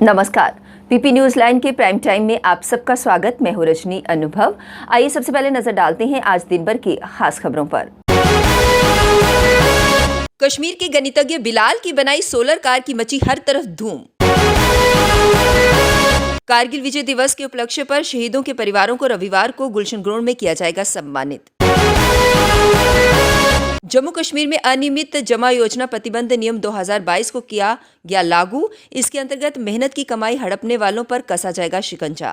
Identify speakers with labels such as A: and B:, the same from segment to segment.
A: नमस्कार, PP news line के prime time में आप सबका स्वागत। मैं हूं रजनी अनुभव। आइए सबसे पहले नजर डालते हैं आज दिन भर की खास खबरों पर। कश्मीर के गणितज्ञ बिलाल की बनाई सोलर कार की मची हर तरफ धूम। कारगिल विजय दिवस के उपलक्ष्य पर शहीदों के परिवारों को रविवार को गुलशन ग्राउंड में किया जाएगा सम्मानित। जम्मू कश्मीर में अनियमित जमा योजना प्रतिबंध नियम 2022 को किया गया लागू। इसके अंतर्गत मेहनत की कमाई हड़पने वालों पर कसा जाएगा शिकंजा।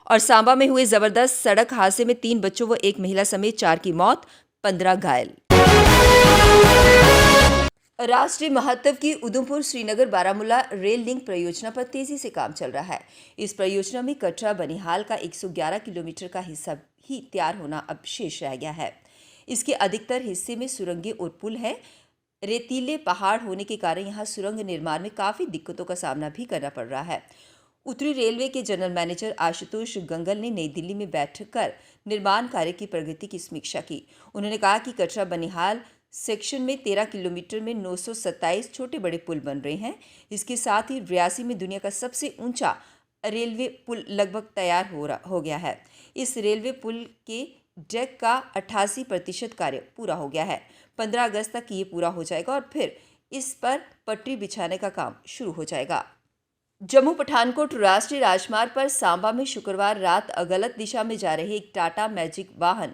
A: और सांबा में हुए जबरदस्त सड़क हादसे में 3 बच्चों व एक महिला समेत 4 की मौत, 15 घायल। राष्ट्रीय महत्व की उधमपुर श्रीनगर बारामूला रेल लिंक परियोजना पर तेजी से काम चल रहा है। इस परियोजना में कटरा बनिहाल का 111 किलोमीटर का हिस्सा ही तैयार होना अब शेष रह गया है। इसके अधिकतर हिस्से में सुरंगें और पुल हैं। रेतीले पहाड़ होने के कारण यहाँ सुरंग निर्माण में काफ़ी दिक्कतों का सामना भी करना पड़ रहा है। उत्तरी रेलवे के जनरल मैनेजर आशुतोष गंगल ने नई दिल्ली में बैठक कर निर्माण कार्य की प्रगति की समीक्षा की। उन्होंने कहा कि कटरा बनिहाल सेक्शन में 13 किलोमीटर में 927 छोटे बड़े पुल बन रहे हैं। इसके साथ ही रियासी में दुनिया का सबसे ऊंचा रेलवे पुल लगभग तैयार हो गया है। इस रेलवे पुल के डेक का 88% कार्य पूरा हो गया है। 15 अगस्त तक ये पूरा हो जाएगा और फिर इस पर पटरी बिछाने का काम शुरू हो जाएगा। जम्मू पठानकोट राष्ट्रीय राजमार्ग पर सांबा में शुक्रवार रात गलत दिशा में जा रहे एक टाटा मैजिक वाहन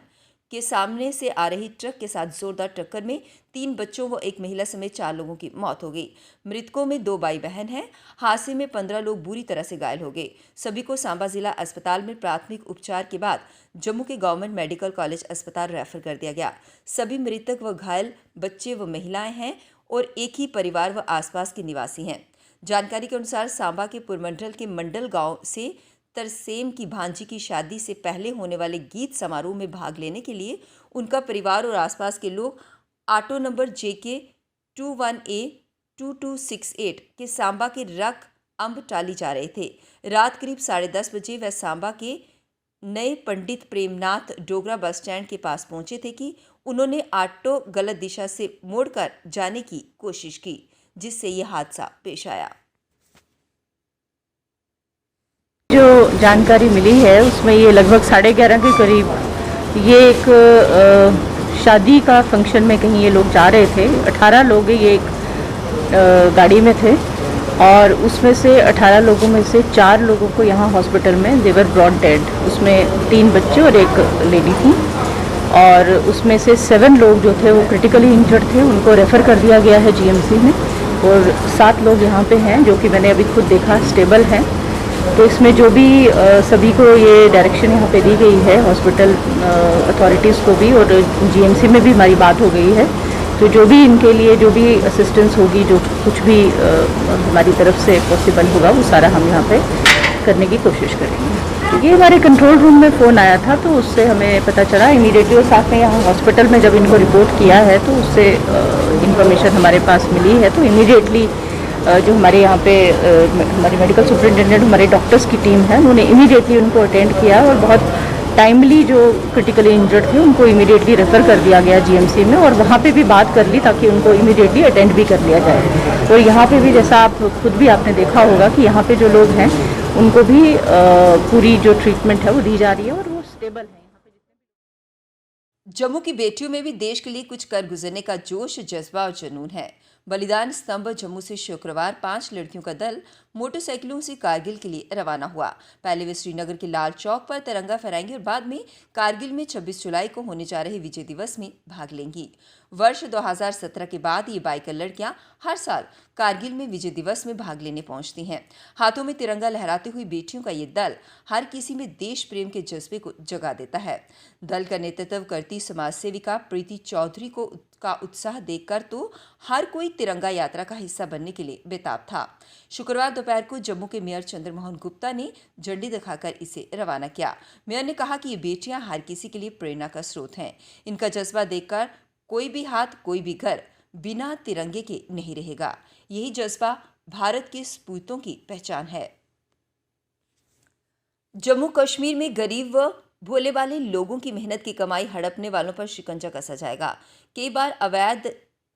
A: के सामने से आ रही ट्रक के साथ जोरदार टक्कर में 3 बच्चों व एक महिला समेत 4 लोगों की मौत हो गई। मृतकों में 2 भाई बहन हैं। हादसे में 15 लोग बुरी तरह से घायल हो गए। सभी को सांबा जिला अस्पताल में प्राथमिक उपचार के बाद जम्मू के गवर्नमेंट मेडिकल कॉलेज अस्पताल रेफर कर दिया गया। सभी मृतक व घायल बच्चे व महिलाएं हैं और एक ही परिवार व आसपास के निवासी हैं। जानकारी के अनुसार सांबा के पुरमंडल के मंडल गाँव से तरसेम की भांजी की शादी से पहले होने वाले गीत समारोह में भाग लेने के लिए उनका परिवार और आसपास के लोग ऑटो नंबर JK 21A 2268 के सांबा के रक अम्ब टाली जा रहे थे। रात करीब 10:30 बजे वह सांबा के नए पंडित प्रेमनाथ डोगरा बस स्टैंड के पास पहुंचे थे कि उन्होंने ऑटो गलत दिशा से मोड़कर जाने की कोशिश की, जिससे यह हादसा पेश आया।
B: जो जानकारी मिली है उसमें ये लगभग 11:30 के करीब ये एक शादी का फंक्शन में कहीं ये लोग जा रहे थे। 18 लोग ये एक गाड़ी में थे और उसमें से 18 लोगों में से 4 लोगों को यहाँ हॉस्पिटल में देवर ब्रॉट डेड। उसमें 3 बच्चे और एक लेडी थी और उसमें से 7 लोग जो थे वो क्रिटिकली इंजर्ड थे, उनको रेफ़र कर दिया गया है GMC में और 7 लोग यहाँ पे हैं जो कि मैंने अभी खुद देखा स्टेबल हैं। तो इसमें जो भी सभी को ये डायरेक्शन यहाँ पे दी गई है हॉस्पिटल अथॉरिटीज़ को भी और GMC में भी हमारी बात हो गई है। तो जो भी इनके लिए जो भी असिस्टेंस होगी, जो कुछ भी हमारी तरफ से पॉसिबल होगा वो सारा हम यहाँ पे करने की कोशिश करेंगे। ये हमारे कंट्रोल रूम में फ़ोन आया था तो उससे हमें पता चला इमीडिएटली और साथ में यहाँ हॉस्पिटल में जब इनको रिपोर्ट किया है तो उससे इंफॉर्मेशन हमारे पास मिली है। तो इमीडिएटली जो हमारे यहाँ पे हमारे मेडिकल सुपरिटेंडेंट हमारे डॉक्टर्स की टीम है उन्होंने इमीडिएटली उनको अटेंड किया और बहुत टाइमली जो क्रिटिकली इंजर्ड थे उनको इमीडिएटली रेफ़र कर दिया गया GMC में और वहाँ पे भी बात कर ली ताकि उनको इमीडिएटली अटेंड भी कर लिया जाए। और यहाँ पे भी जैसा आप खुद भी आपने देखा होगा कि यहाँ पे जो लोग हैं उनको भी पूरी जो ट्रीटमेंट है वो दी जा रही है और वो स्टेबल है।
A: जम्मू की बेटियों में भी देश के लिए कुछ कर गुजरने का जोश, जज्बा और जुनून है। बलिदान स्तंभ जम्मू से शुक्रवार 5 लड़कियों का दल मोटरसाइकिलों से कारगिल के लिए रवाना हुआ। पहले वे श्रीनगर के लाल चौक पर तिरंगा फहराएंगे और बाद में कारगिल में 26 जुलाई को होने जा रहे विजय दिवस में भाग लेंगी। वर्ष 2017 के बाद ये बाइकर लड़कियां हर साल कारगिल में विजय दिवस में भाग लेने पहुंचती हैं। हाथों में तिरंगा लहराते हुई बेटियों का ये दल हर किसी में देश प्रेम के जज्बे को जगा देता है। दल का नेतृत्व करती समाज सेविका प्रीति चौधरी का उत्साह देखकर तो हर कोई तिरंगा यात्रा का हिस्सा बनने के लिए बेताब था। शुक्रवार दोपहर को जम्मू के मेयर चंद्रमोहन गुप्ता ने झंडी दिखाकर इसे रवाना किया। मेयर ने कहा कि ये बेटियां हर किसी के लिए प्रेरणा का स्रोत हैं। इनका जज्बा देखकर कोई भी हाथ, कोई भी घर बिना तिरंगे के नहीं रहेगा। यही जज्बा भारत के सपूतों की पहचान है। जम्मू कश्मीर में गरीब व भोले वाले लोगों की मेहनत की कमाई हड़पने वालों पर शिकंजा कसा जाएगा। कई बार अवैध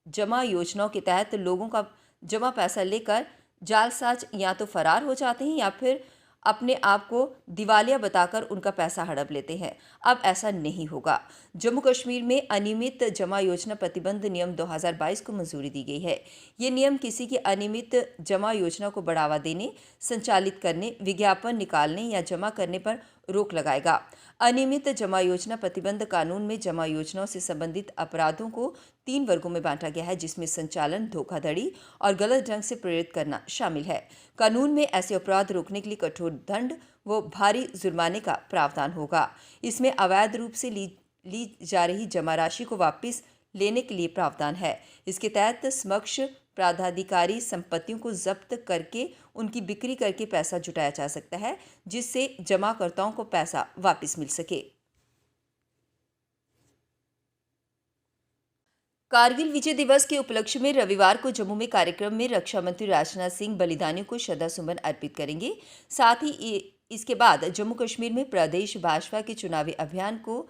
A: जमा योजनाओं के तहत लोगों का जमा पैसा लेकर जालसाज या तो फरार हो जाते हैं या फिर अपने आप को दिवालिया बताकर उनका पैसा हड़प लेते हैं। अब ऐसा नहीं होगा। जम्मू कश्मीर में अनियमित जमा योजना प्रतिबंध नियम 2022 को मंजूरी दी गई है। ये नियम किसी की अनियमित जमा योजना को बढ़ावा देने, संचालित करने, विज्ञापन निकालने या जमा करने पर रोक लगाएगा। अनियमित जमा योजना प्रतिबंध कानून में जमा योजनाओं से संबंधित अपराधों को 3 वर्गों में बांटा गया है, जिसमें संचालन, धोखाधड़ी और गलत ढंग से प्रेरित करना शामिल है। कानून में ऐसे अपराध रोकने के लिए कठोर दंड व भारी जुर्माने का प्रावधान होगा। इसमें अवैध रूप से ली जा रही जमा राशि को वापस लेने के लिए प्रावधान है। इसके तहत समक्ष प्राधिकारी संपत्तियों को जब्त करके उनकी बिक्री करके पैसा जुटाया जा सकता है, जिससे जमाकर्ताओं को पैसा वापस मिल सके। कारगिल विजय दिवस के उपलक्ष्य में रविवार को जम्मू में कार्यक्रम में रक्षा मंत्री राजनाथ सिंह बलिदानियों को श्रद्धासुमन अर्पित करेंगे। साथ ही इसके बाद जम्मू कश्मीर में प्रदेश भाजपा के चुनावी अभियान को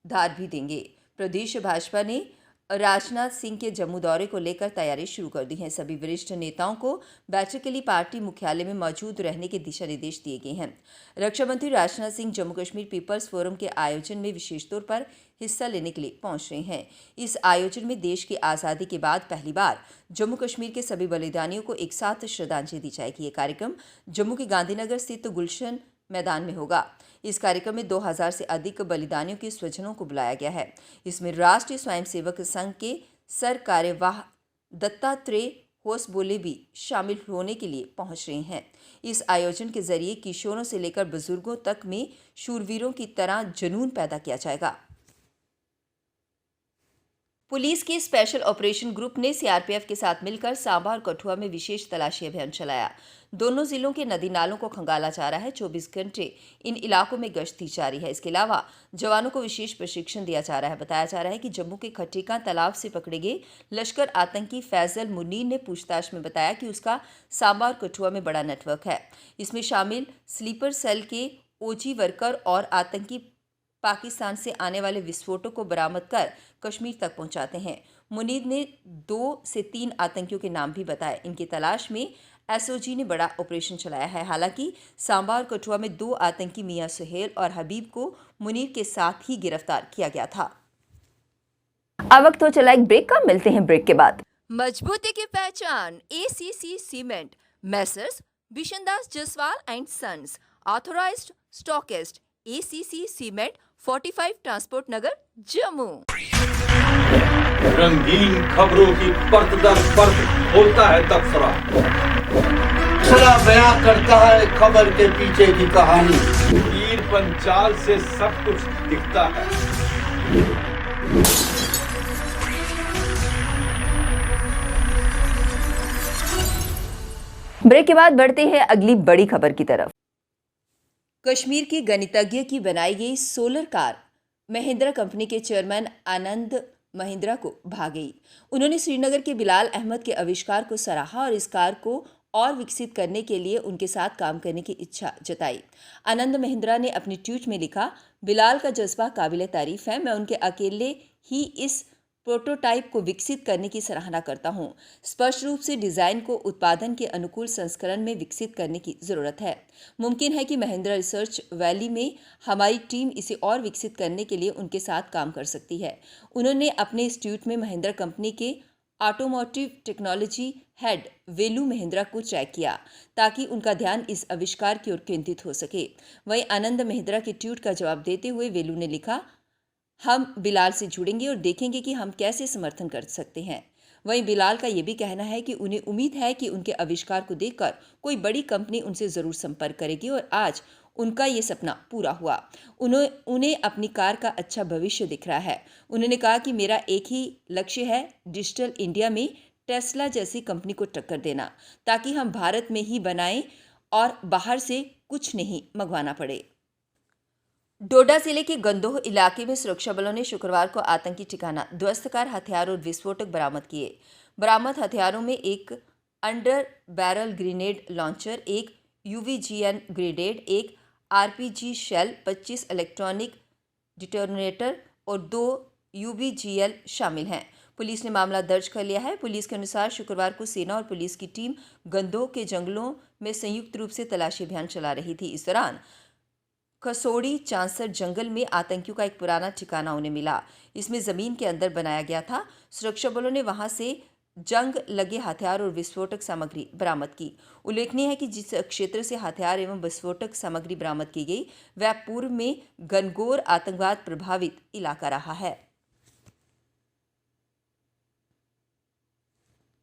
A: धार भी देंगे। प्रदेश भाजपा ने राजनाथ सिंह के जम्मू दौरे को लेकर तैयारी शुरू कर दी है। सभी वरिष्ठ नेताओं को बैठक के लिए पार्टी मुख्यालय में मौजूद रहने के दिशा निर्देश दिए गए हैं। रक्षा मंत्री राजनाथ सिंह जम्मू कश्मीर पीपल्स फोरम के आयोजन में विशेष तौर पर हिस्सा लेने के लिए पहुंच रहे हैं। इस आयोजन में देश की आज़ादी के बाद पहली बार जम्मू कश्मीर के सभी बलिदानियों को एक साथ श्रद्धांजलि दी जाएगी। ये कार्यक्रम जम्मू के गांधीनगर स्थित गुलशन मैदान में होगा। इस कार्यक्रम में 2000 से अधिक बलिदानियों के स्वजनों को बुलाया गया है। इसमें राष्ट्रीय स्वयंसेवक संघ के सर कार्यवाह दत्तात्रेय होसबोले भी शामिल होने के लिए पहुंच रहे हैं। इस आयोजन के जरिए किशोरों से लेकर बुजुर्गों तक में शूरवीरों की तरह जुनून पैदा किया जाएगा। पुलिस के स्पेशल ऑपरेशन ग्रुप ने सीआरपीएफ के साथ मिलकर सांबा और कठुआ में विशेष तलाशी अभियान चलाया। दोनों जिलों के नदी नालों को खंगाला जा रहा है। 24 घंटे इन इलाकों में गश्ती जारी है। इसके अलावा जवानों को विशेष प्रशिक्षण दिया जा रहा है। बताया जा रहा है कि जम्मू के खट्टिका तालाब से पकड़े गए लश्कर आतंकी फैजल मुनीर ने पूछताछ में बताया कि उसका सांबा और कठुआ में बड़ा नेटवर्क है। इसमें शामिल स्लीपर सेल के ओजी वर्कर और आतंकी पाकिस्तान से आने वाले विस्फोटों को बरामद कर कश्मीर तक पहुंचाते हैं। मुनीर ने 2 से 3 आतंकियों के नाम भी बताए। इनकी तलाश में एसओजी ने बड़ा ऑपरेशन चलाया है। हालांकि सांबा और कठुआ में 2 आतंकी मियां सुहेल और हबीब को मुनीर के साथ ही गिरफ्तार किया गया था। अब वक्त हो चला एक ब्रेक का, मिलते हैं ब्रेक के बाद। मजबूती की पहचान ACC cement, messrs Bishandas Jaswal and sons, authorised stockist, ACC cement, 45 transport Nagar, Jammu.
C: रंगीन खबरों की परत दर परत खोलता है तबसरा, बयां करता है खबर के पीछे की कहानी। तीर पंचाल से सब कुछ दिखता है।
A: ब्रेक के बाद बढ़ते हैं अगली बड़ी खबर की तरफ। कश्मीर के गणितज्ञ की बनाई गई सोलर कार महिंद्रा कंपनी के चेयरमैन आनंद महिंद्रा को भा गई। उन्होंने श्रीनगर के बिलाल अहमद के आविष्कार को सराहा और इस कार को और विकसित करने के लिए उनके साथ काम करने की इच्छा जताई। आनंद महिंद्रा ने अपनी ट्वीट में लिखा, बिलाल का जज्बा काबिले तारीफ है। मैं उनके अकेले ही इस प्रोटोटाइप को विकसित करने की सराहना करता हूं। स्पष्ट रूप से डिजाइन को उत्पादन के अनुकूल संस्करण में विकसित करने की जरूरत है। मुमकिन है कि महिंद्रा रिसर्च वैली में हमारी टीम इसे और विकसित करने के लिए उनके साथ काम कर सकती है। उन्होंने अपने इस ट्वीट में महिंद्रा कंपनी के ऑटोमोटिव टेक्नोलॉजी हेड वेलू महिंद्रा को ट्रैक किया ताकि उनका ध्यान इस आविष्कार की ओर केंद्रित हो सके। वहीं आनंद महिंद्रा के ट्वीट का जवाब देते हुए वेलू ने लिखा, हम बिलाल से जुड़ेंगे और देखेंगे कि हम कैसे समर्थन कर सकते हैं। वहीं बिलाल का यह भी कहना है कि उन्हें उम्मीद है कि उनके आविष्कार को देखकर कोई बड़ी कंपनी उनसे ज़रूर संपर्क करेगी और आज उनका ये सपना पूरा हुआ। उन्हें अपनी कार का अच्छा भविष्य दिख रहा है। उन्होंने कहा कि मेरा एक ही लक्ष्य है, डिजिटल इंडिया में टेस्ला जैसी कंपनी को टक्कर देना, ताकि हम भारत में ही बनाएं और बाहर से कुछ नहीं मंगवाना पड़े। डोडा जिले के गंदोह इलाके में सुरक्षा बलों ने शुक्रवार को आतंकी ठिकाना ध्वस्त कर हथियार और विस्फोटक बरामद किए। बरामद हथियारों में एक अंडर बैरल ग्रेनेड लॉन्चर, एक यूवीजीएन ग्रेनेड, एक आरपीजी शेल, 25 इलेक्ट्रॉनिक डिटोनेटर और 2 यूबीजीएल शामिल हैं। पुलिस ने मामला दर्ज कर लिया है। पुलिस के अनुसार शुक्रवार को सेना और पुलिस की टीम गंदोह के जंगलों में संयुक्त रूप से तलाशी अभियान चला रही थी। इस दौरान कसोड़ी चांसर जंगल में आतंकियों का एक पुराना ठिकाना उन्हें मिला। इसमें जमीन के अंदर बनाया गया था। सुरक्षा बलों ने वहां से जंग लगे हथियार और विस्फोटक सामग्री बरामद की। उल्लेखनीय है कि जिस क्षेत्र से हथियार एवं विस्फोटक सामग्री बरामद की गई वह पूर्व में गनगौर आतंकवाद प्रभावित इलाका रहा है।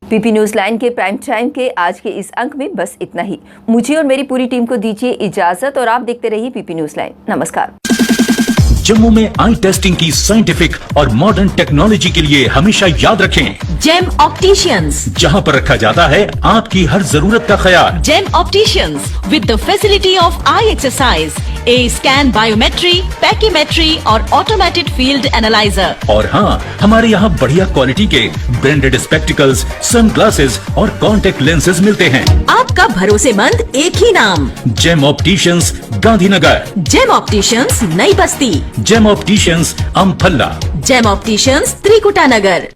A: पीपी न्यूज लाइन के प्राइम टाइम के आज के इस अंक में बस इतना ही। मुझे और मेरी पूरी टीम को दीजिए इजाजत और आप देखते रहिए पीपी न्यूज लाइन। नमस्कार।
D: जम्मू में आई टेस्टिंग की साइंटिफिक और मॉडर्न टेक्नोलॉजी के लिए हमेशा याद रखें
E: जेम ऑप्टिशियंस,
D: जहां पर रखा जाता है आपकी हर जरूरत का ख्याल।
E: Gem opticians with the facility of eye exercise, A scan, biometry, pachymetry और ऑटोमेटेड फील्ड एनालाइजर।
D: और हाँ, हमारे यहाँ बढ़िया क्वालिटी के ब्रांडेड स्पेक्टिकल्स, सनग्लासेस और कॉन्टेक्ट लेंसेज मिलते हैं।
E: आपका भरोसेमंद एक ही नाम,
D: Gem Opticians, Gandhinagar.
E: Gem Opticians, Nai Basti.
D: Gem Opticians, Amphalla.
E: Gem Opticians, Trikuta नगर।